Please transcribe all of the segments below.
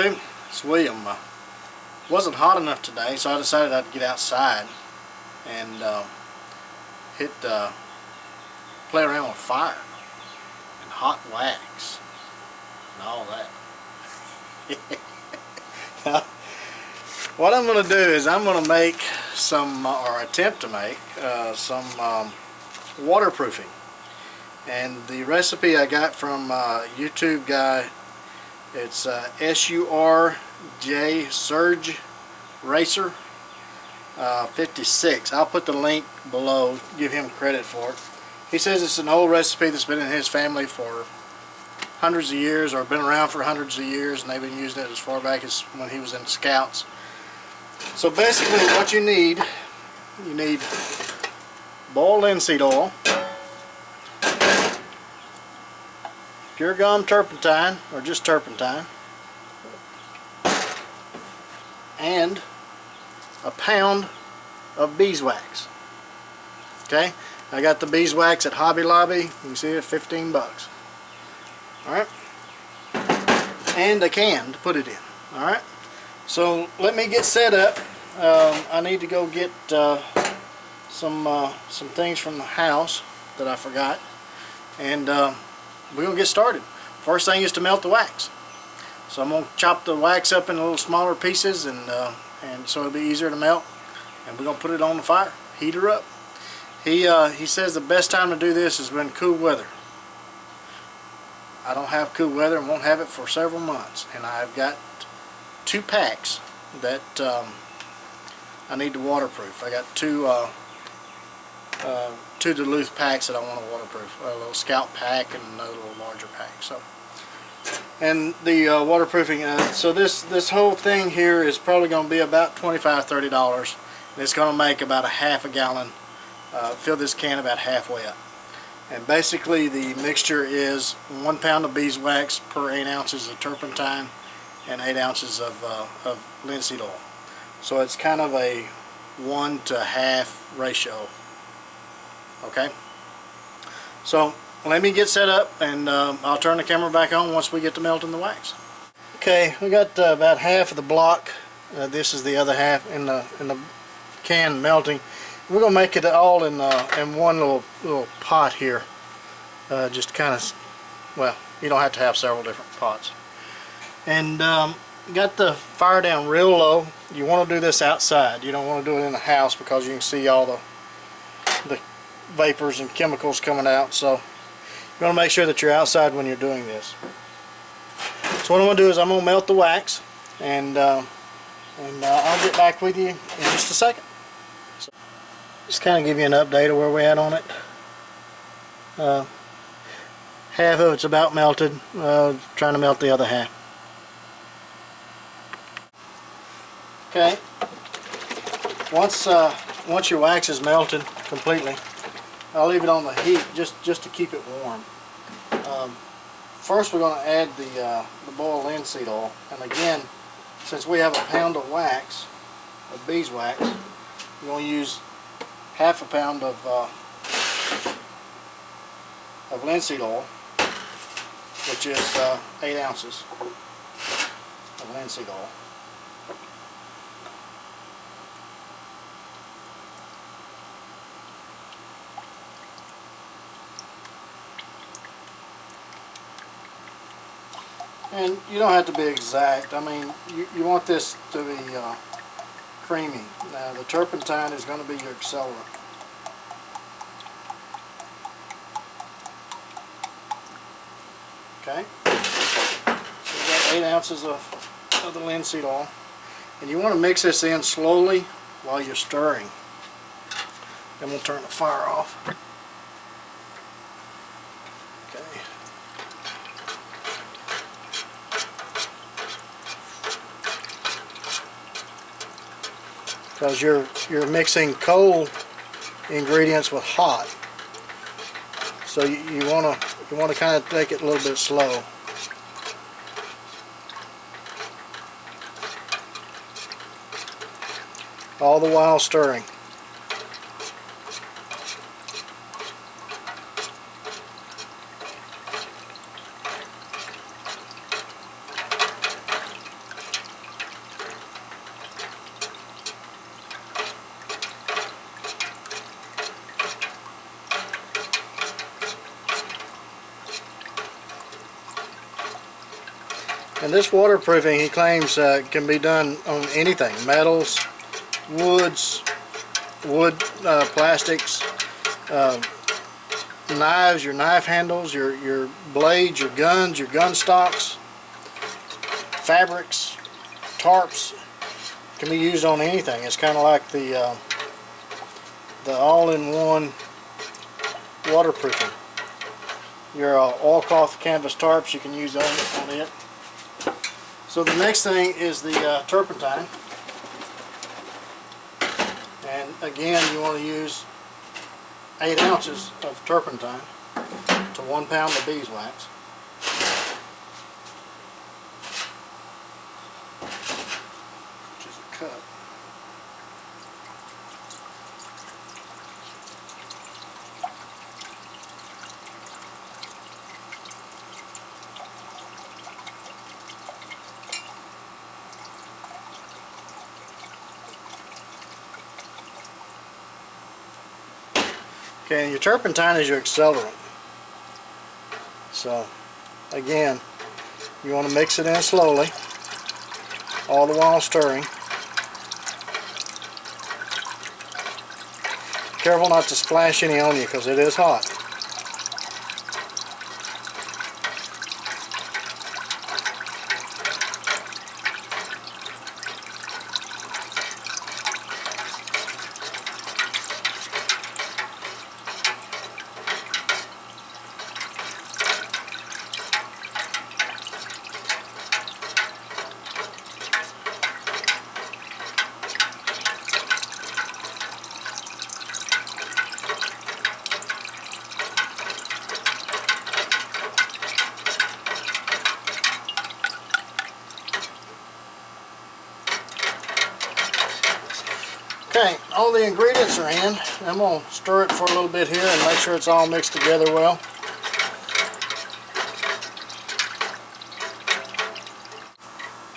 YouTube, it's William. Wasn't hot enough today, so I decided I'd get outside and play around with fire and hot wax and all that. Now, what I'm going to do is I'm going to make some, or attempt to make, some waterproofing. And the recipe I got from a YouTube guy, it's SURJ Surge Racer 56. I'll put the link below, give him credit for it. He says it's an old recipe that's been in his family for hundreds of years, or been around for hundreds of years, and they've been using it as far back as when he was in Scouts. So basically what you need boiled linseed oil, pure gum turpentine, or just turpentine, and a pound of beeswax. Okay, I got the beeswax at Hobby Lobby. You can see it, 15 bucks. Alright, and a can to put it in. Alright, so let me get set up. I need to go get some things from the house that I forgot, and we're going to get started. First thing is to melt the wax. So I'm going to chop the wax up in little smaller pieces, and so it'll be easier to melt, and we're going to put it on the fire, heat her up. He says the best time to do this is when cool weather. I don't have cool weather and won't have it for several months, and I've got 2 packs that I need to waterproof. I got two Duluth packs that I want to waterproof. A little Scout pack and another little larger pack. So, and the waterproofing. So this whole thing here is probably going to be about $25–30, and it's going to make about a half a gallon. Fill this can about halfway up. And basically the mixture is 1 pound of beeswax per 8 ounces of turpentine and 8 ounces of linseed oil. So it's kind of a 1 to half ratio. Okay, so let me get set up, and I'll turn the camera back on once we get to melting the wax. Okay, we got about half of the block. This is the other half in the can melting. We're gonna make it all in one little pot here. Just kind of, well, you don't have to have several different pots. And got the fire down real low. You want to do this outside. You don't want to do it in the house because you can see all the vapors and chemicals coming out. So you want to make sure that you're outside when you're doing this. So what I'm going to do is I'm going to melt the wax, and I'll get back with you in just a second. So, just kind of give you an update of where we're at on it. Half of it's about melted. Trying to melt the other half. Okay. Once your wax is melted completely, I'll leave it on the heat just to keep it warm. First we're going to add the boiled linseed oil, and again, since we have a pound of wax, of beeswax, we're going to use half a pound of linseed oil, which is 8 ounces of linseed oil. And you don't have to be exact. I mean, you want this to be creamy. Now, the turpentine is going to be your accelerant. Okay? So we've got 8 ounces of the linseed oil. And you want to mix this in slowly while you're stirring. Then we'll turn the fire off. Okay. Because you're mixing cold ingredients with hot, so you want to kind of take it a little bit slow. All the while stirring. And this waterproofing, he claims, can be done on anything: metals, woods, plastics, knives, your knife handles, your blades, your guns, your gun stocks, fabrics, tarps. Can be used on anything. It's kind of like the all-in-one waterproofing. Your oilcloth canvas tarps, you can use on it. So the next thing is the turpentine. And again, you want to use 8 ounces of turpentine to 1 pound of beeswax. Which is a cup. Okay, and your turpentine is your accelerant. So, again, you want to mix it in slowly, all the while stirring. Careful not to splash any on you because it is hot. Okay, all the ingredients are in. I'm going to stir it for a little bit here and make sure it's all mixed together well.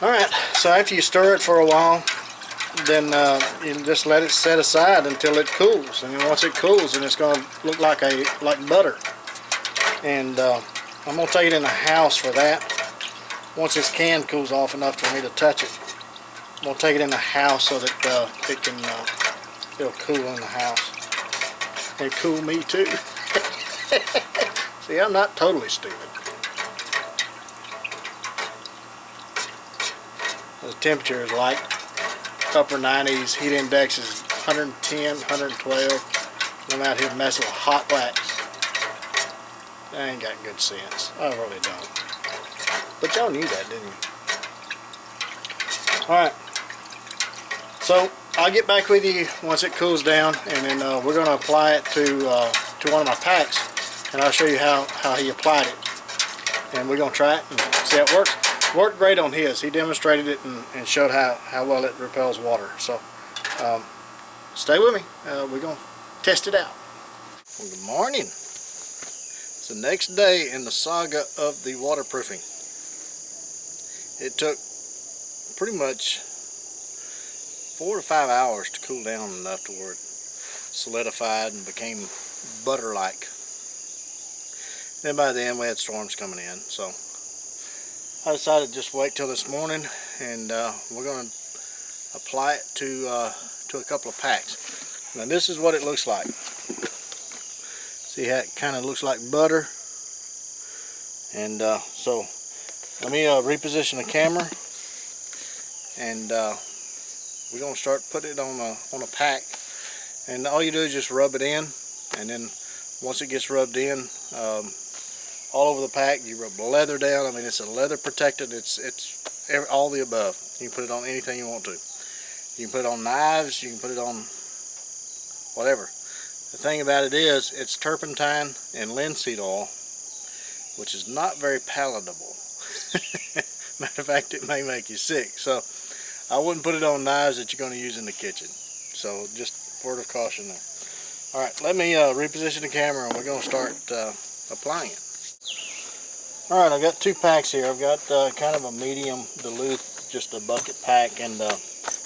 Alright, so after you stir it for a while, then you just let it set aside until it cools. And then once it cools, then it's going to look like butter. And I'm going to take it in the house for that. Once this can cools off enough for me to touch it, I'm going to take it in the house so that it'll cool in the house. And cool me too. See, I'm not totally stupid. The temperature is like upper 90s, heat index is 110, 112. I'm out here messing with hot wax. I ain't got good sense. I really don't. But y'all knew that, didn't you? Alright. So I'll get back with you once it cools down, and then we're going to apply it to one of my packs, and I'll show you how he applied it. And we're going to try it and see how it works. Worked great on his. He demonstrated it and showed how well it repels water. So stay with me. We're going to test it out. Well, good morning. It's the next day in the saga of the waterproofing. It took pretty much 4 to 5 hours to cool down enough to where it solidified and became butter-like. Then by the end we had storms coming in, so I decided to just wait till this morning, and we're going to apply it to a couple of packs. Now this is what it looks like. See how it kind of looks like butter? And so let me reposition the camera, and we're going to start putting it on a pack. And all you do is just rub it in, and then once it gets rubbed in, all over the pack, you rub leather down. I mean, it's a leather protected. It's all the above. You can put it on anything you want to. You can put it on knives. You can put it on whatever. The thing about it is, it's turpentine and linseed oil, which is not very palatable. Matter of fact, it may make you sick. So I wouldn't put it on knives that you're going to use in the kitchen. So just word of caution there. All right, let me reposition the camera, and we're going to start applying it. Alright, I've got 2 packs here. I've got kind of a medium Duluth, just a bucket pack, and a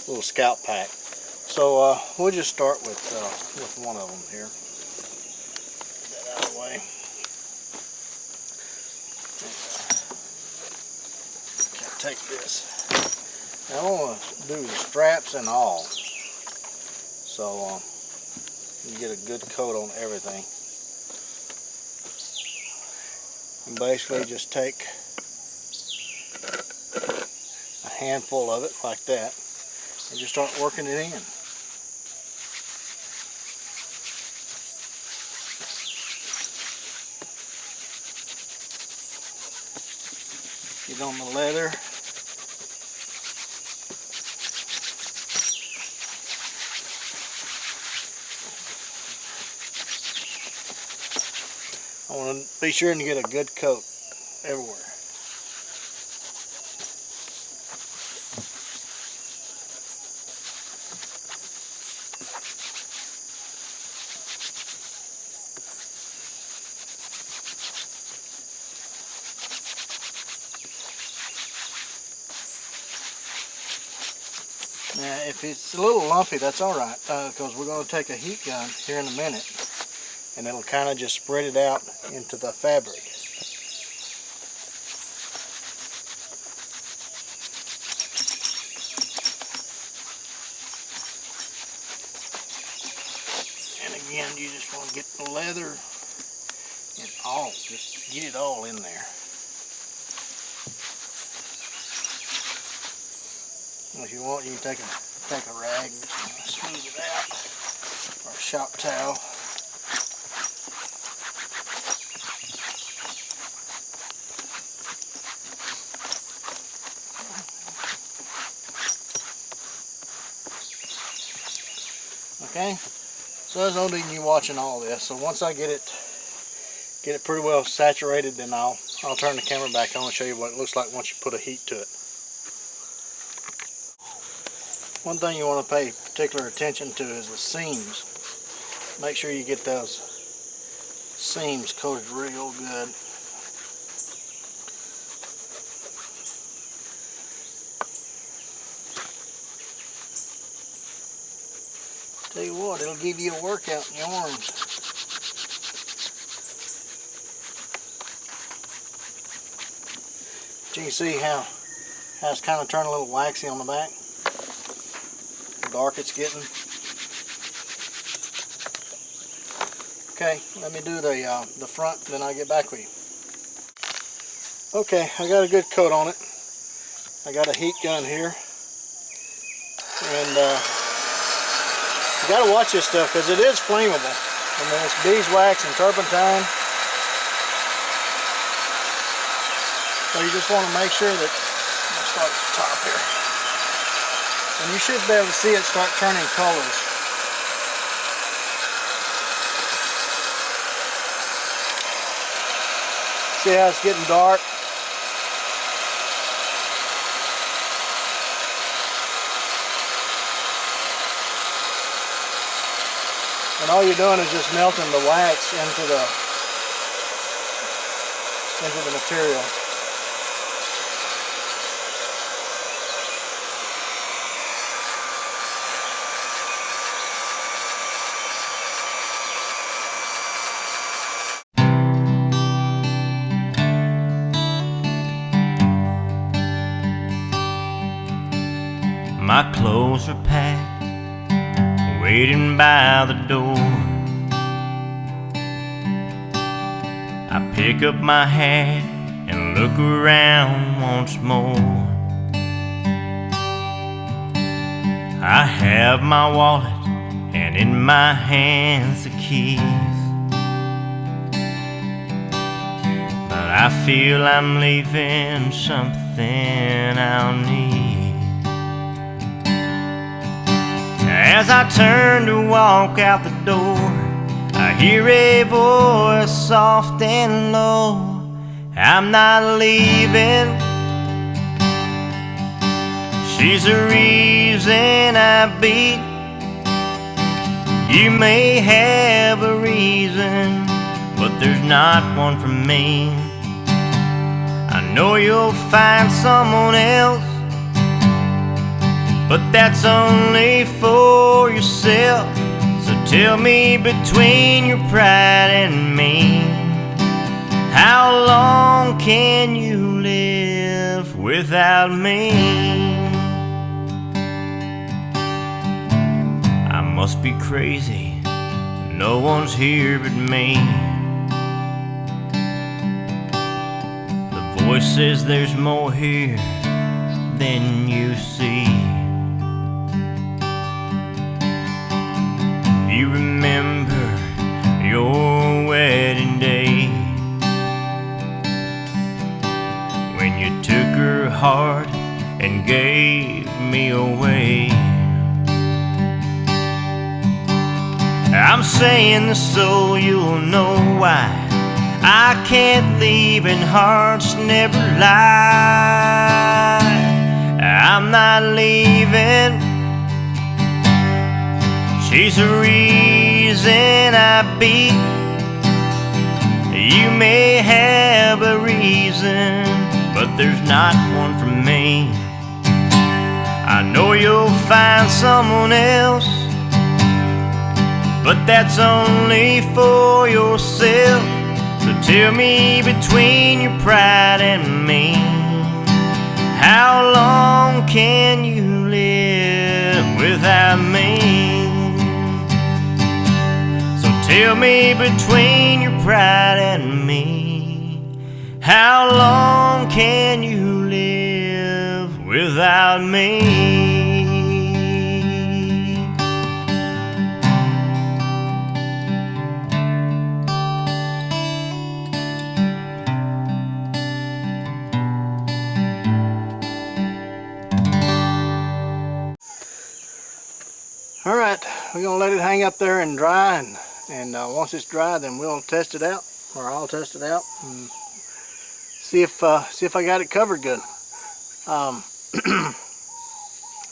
little scalp pack. So we'll just start with one of them here. Get that out of the way. Okay. take this. Now I want to do the straps and all, so you get a good coat on everything. And basically just take a handful of it like that and just start working it in. Get on the leather. I want to be sure to get a good coat everywhere. Now, if it's a little lumpy, that's all right, because we're going to take a heat gun here in a minute, and it'll kind of just spread it out into the fabric. And again, you just want to get the leather and all, just get it all in there. If you want, you can take a rag and just smooth it out, or a shop towel. Okay, so there's no need in you watching all this. So once I get it pretty well saturated, then I'll turn the camera back on and show you what it looks like once you put a heat to it. One thing you want to pay particular attention to is the seams. Make sure you get those seams coated real good. Tell you what, it'll give you a workout in your arms. But you can see how it's kind of turned a little waxy on the back. Dark it's getting. Okay, let me do the front, then I'll get back with you. Okay, I got a good coat on it. I got a heat gun here, and you got to watch this stuff because it is flammable. I mean, it's beeswax and turpentine, so you just want to make sure that. I'll start at the top here. And you should be able to see it start turning colors. See how it's getting dark? And all you're doing is just melting the wax into the material. My clothes are packed, waiting by the door. I pick up my hat and look around once more. I have my wallet and in my hands the keys, but I feel I'm leaving something I'll need. As I turn to walk out the door, I hear a voice soft and low. I'm not leaving. She's the reason I beat. You may have a reason, but there's not one for me. I know you'll find someone else, but that's only for yourself. So tell me, between your pride and me, how long can you live without me. I must be crazy, no one's here but me. The voice says there's more here than you see. You remember your wedding day, when you took her heart and gave me away. I'm saying this so you'll know why I can't leave and hearts never lie. I'm not leaving, she's the reason I beat. You may have a reason, but there's not one for me. I know you'll find someone else, but that's only for yourself. So tell me, between your pride and me, how long can you live without me? So tell me, between your pride and me, how long can you live without me? All right, we're gonna let it hang up there and dry, and once it's dry, then we'll test it out, or I'll test it out and see if I got it covered good.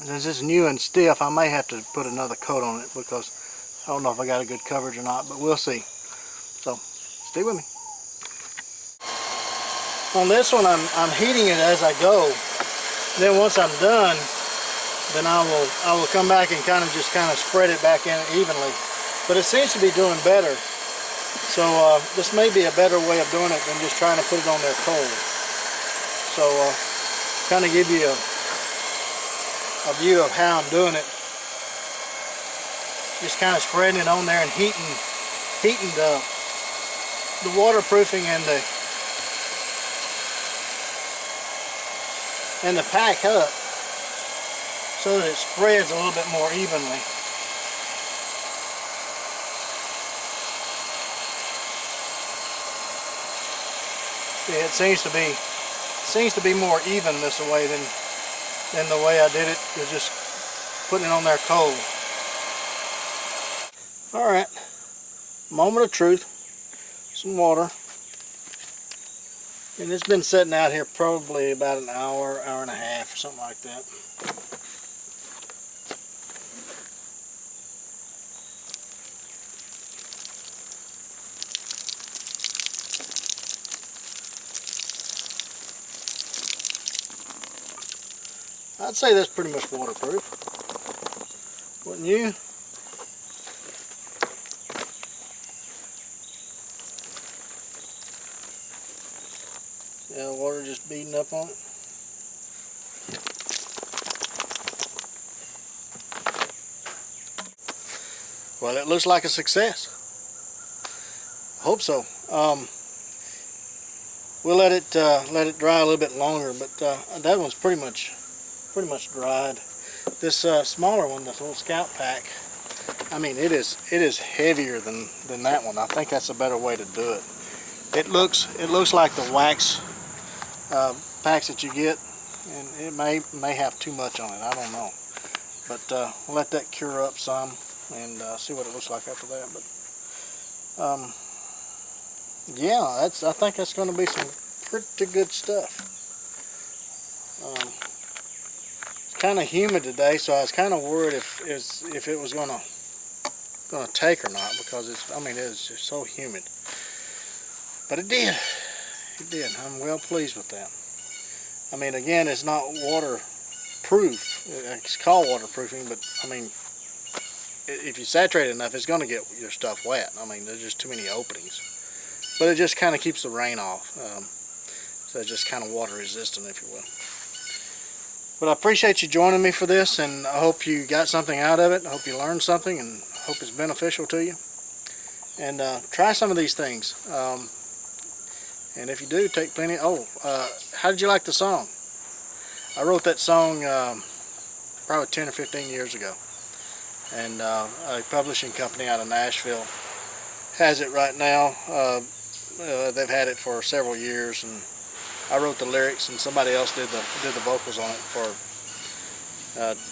Since it's new and stiff, I may have to put another coat on it because I don't know if I got a good coverage or not, but we'll see. So stay with me. On this one, I'm heating it as I go. Then once I'm done, then I will come back and kind of spread it back in evenly. But it seems to be doing better. So this may be a better way of doing it than just trying to put it on there cold. So kind of give you a view of how I'm doing it. Just kind of spreading it on there and heating the waterproofing and the pack up, so that it spreads a little bit more evenly. Yeah, it seems to be more even this way than the way I did it, was just putting it on there cold. All right, moment of truth. Some water. And it's been sitting out here probably about an hour, hour and a half, or something like that. I'd say that's pretty much waterproof. Wouldn't you? Yeah, the water just beating up on it. Well, it looks like a success. I hope so. We'll let it dry a little bit longer, but that one's pretty much dried. This smaller one, this little Scout Pack, I mean, it is heavier than that one. I think that's a better way to do it. It looks like the wax packs that you get, and it may have too much on it. I don't know, but we'll let that cure up some and see what it looks like after that. But yeah, I think that's going to be some pretty good stuff. It's kind of humid today, so I was kind of worried if it was gonna take or not, because it is just so humid. But it did. It did. I'm well pleased with that. I mean, again, it's not waterproof. It's called waterproofing, but I mean, if you saturate it enough, it's going to get your stuff wet. I mean, there's just too many openings. But it just kind of keeps the rain off. So it's just kind of water resistant, if you will. But I appreciate you joining me for this, and I hope you got something out of it. I hope you learned something, and hope it's beneficial to you. And try some of these things. And if you do, take plenty. How did you like the song? I wrote that song probably 10 or 15 years ago. And a publishing company out of Nashville has it right now. They've had it for several years, and I wrote the lyrics, and somebody else did the vocals on it for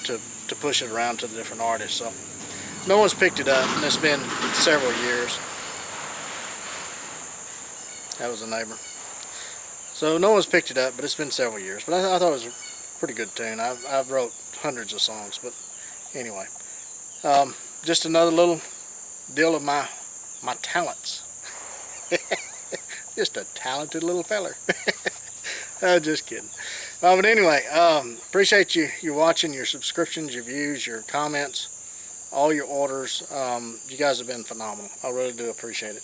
to push it around to the different artists. So no one's picked it up, and it's been several years. That was a neighbor. So no one's picked it up, but it's been several years. But I thought it was a pretty good tune. I've wrote hundreds of songs, but anyway, just another little deal of my talents. Just a talented little feller. Just kidding. But anyway, appreciate you watching, your subscriptions, your views, your comments, all your orders. You guys have been phenomenal. I really do appreciate it.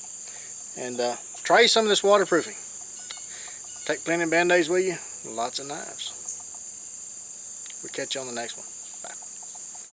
And try some of this waterproofing. Take plenty of Band-Aids with you, lots of knives. We'll catch you on the next one.